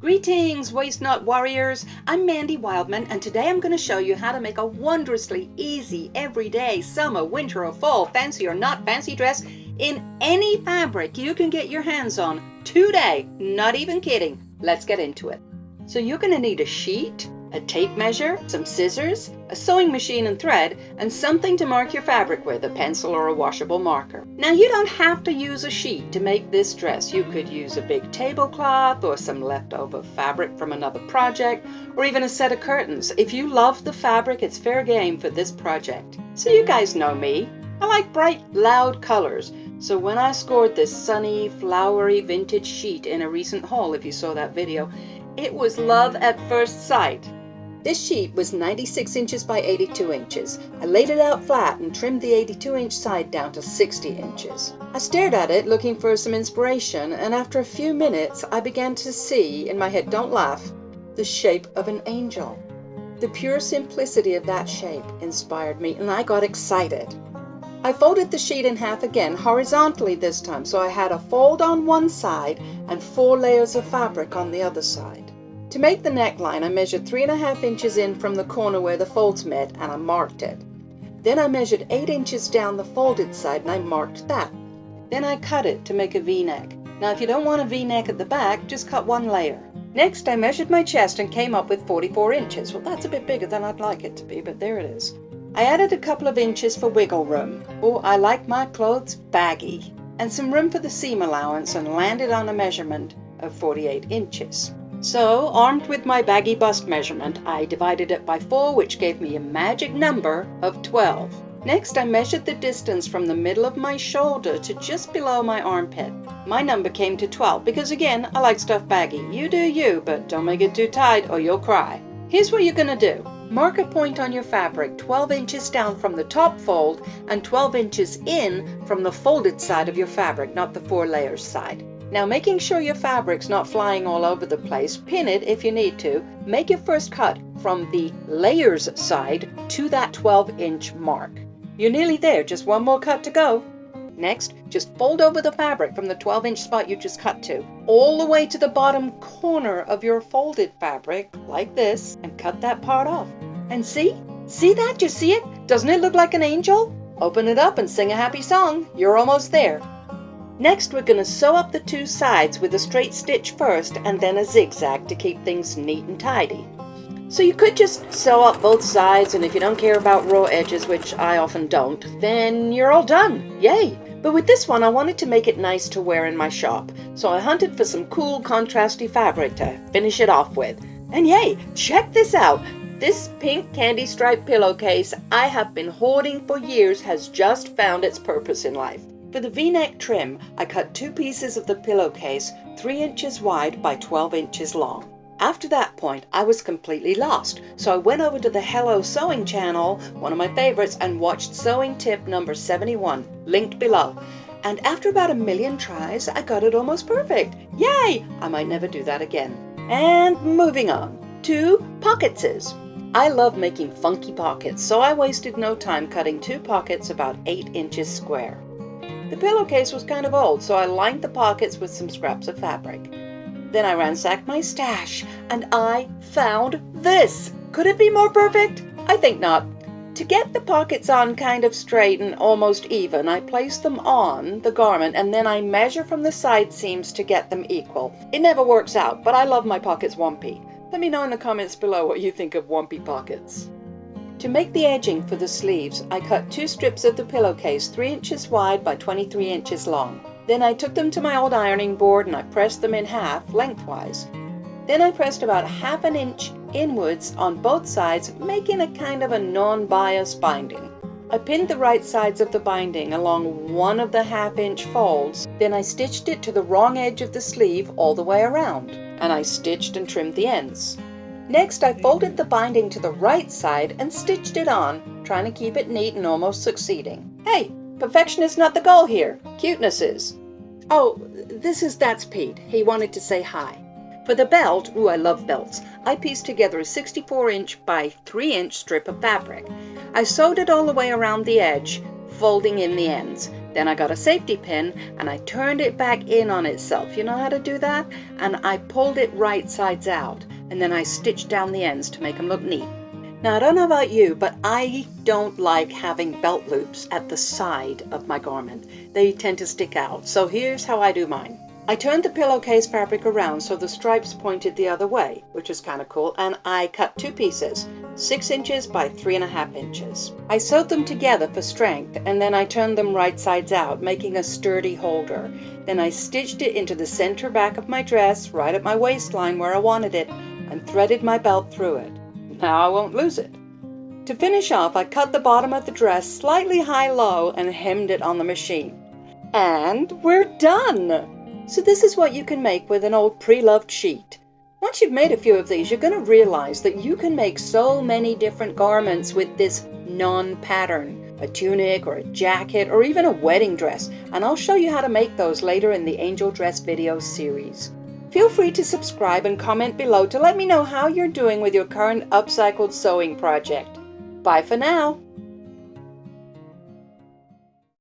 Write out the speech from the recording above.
Greetings, waste not warriors. I'm Mandy Wildman, and today I'm going to show you how to make a wondrously easy, everyday, summer, winter, or fall, fancy or not fancy dress in any fabric you can get your hands on today. Not even kidding. Let's get into it. So you're going to need a sheet, a tape measure, some scissors, a sewing machine and thread, and something to mark your fabric with, a pencil or a washable marker. Now you don't have to use a sheet to make this dress. You could use a big tablecloth or some leftover fabric from another project, or even a set of curtains. If you love the fabric, it's fair game for this project. So you guys know me. I like bright, loud colors. So when I scored this sunny, flowery vintage sheet in a recent haul, if you saw that video, it was love at first sight. This sheet was 96 inches by 82 inches. I laid it out flat and trimmed the 82-inch side down to 60 inches. I stared at it looking for some inspiration, and after a few minutes I began to see, in my head, don't laugh, the shape of an angel. The pure simplicity of that shape inspired me, and I got excited. I folded the sheet in half again, horizontally this time, so I had a fold on one side and 4 layers of fabric on the other side. To make the neckline, I measured 3.5 inches in from the corner where the folds met, and I marked it. Then I measured 8 inches down the folded side, and I marked that. Then I cut it to make a V-neck. Now if you don't want a V-neck at the back, just cut one layer. Next I measured my chest and came up with 44 inches. Well, that's a bit bigger than I'd like it to be, but there it is. I added a couple of inches for wiggle room. Oh, I like my clothes baggy. And some room for the seam allowance, and landed on a measurement of 48 inches. So, armed with my baggy bust measurement, I divided it by 4, which gave me a magic number of 12. Next, I measured the distance from the middle of my shoulder to just below my armpit. My number came to 12 because, again, I like stuff baggy. You do you, but don't make it too tight or you'll cry. Here's what you're going to do. Mark a point on your fabric 12 inches down from the top fold and 12 inches in from the folded side of your fabric, not the 4 layers side. Now, making sure your fabric's not flying all over the place, pin it if you need to. Make your first cut from the layers side to that 12-inch mark. You're nearly there, just one more cut to go. Next, just fold over the fabric from the 12-inch spot you just cut to, all the way to the bottom corner of your folded fabric, like this, and cut that part off. And see? See that? You see it? Doesn't it look like an angel? Open it up and sing a happy song. You're almost there. Next, we're going to sew up the 2 sides with a straight stitch first and then a zigzag to keep things neat and tidy. So you could just sew up both sides, and if you don't care about raw edges, which I often don't, then you're all done. Yay! But with this one, I wanted to make it nice to wear in my shop, so I hunted for some cool contrasty fabric to finish it off with. And yay! Check this out! This pink candy stripe pillowcase I have been hoarding for years has just found its purpose in life. For the V-neck trim, I cut 2 pieces of the pillowcase 3 inches wide by 12 inches long. After that point, I was completely lost, so I went over to the Hello Sewing channel, one of my favorites, and watched sewing tip number 71, linked below. And after about 1 million tries, I got it almost perfect. Yay! I might never do that again. And moving on to pocketses. I love making funky pockets, so I wasted no time cutting 2 pockets about 8 inches square. The pillowcase was kind of old, so I lined the pockets with some scraps of fabric. Then I ransacked my stash, and I found this. Could it be more perfect? I think not. To get the pockets on kind of straight and almost even, I place them on the garment, and then I measure from the side seams to get them equal. It never works out, but I love my pockets wumpy. Let me know in the comments below what you think of wumpy pockets. To make the edging for the sleeves, I cut 2 strips of the pillowcase 3 inches wide by 23 inches long. Then I took them to my old ironing board and I pressed them in half lengthwise. Then I pressed about 1/2 inch inwards on both sides, making a kind of a non-bias binding. I pinned the right sides of the binding along one of the 1/2 inch folds. Then I stitched it to the wrong edge of the sleeve all the way around, and I stitched and trimmed the ends. Next, I folded the binding to the right side and stitched it on, trying to keep it neat and almost succeeding. Hey, perfection is not the goal here. Cuteness is. Oh, that's Pete. He wanted to say hi. For the belt, ooh, I love belts, I pieced together a 64-inch by 3-inch strip of fabric. I sewed it all the way around the edge, folding in the ends. Then I got a safety pin and I turned it back in on itself. You know how to do that? And I pulled it right sides out, and then I stitched down the ends to make them look neat. Now, I don't know about you, but I don't like having belt loops at the side of my garment. They tend to stick out. So here's how I do mine. I turned the pillowcase fabric around so the stripes pointed the other way, which is kind of cool, and I cut 2 pieces, 6 inches by 3.5 inches. I sewed them together for strength, and then I turned them right sides out, making a sturdy holder. Then I stitched it into the center back of my dress, right at my waistline where I wanted it, and threaded my belt through it. Now I won't lose it. To finish off, I cut the bottom of the dress slightly high-low and hemmed it on the machine. And we're done! So this is what you can make with an old pre-loved sheet. Once you've made a few of these, you're going to realize that you can make so many different garments with this non-pattern, a tunic or a jacket or even a wedding dress, and I'll show you how to make those later in the angel dress video series. Feel free to subscribe and comment below to let me know how you're doing with your current upcycled sewing project. Bye for now.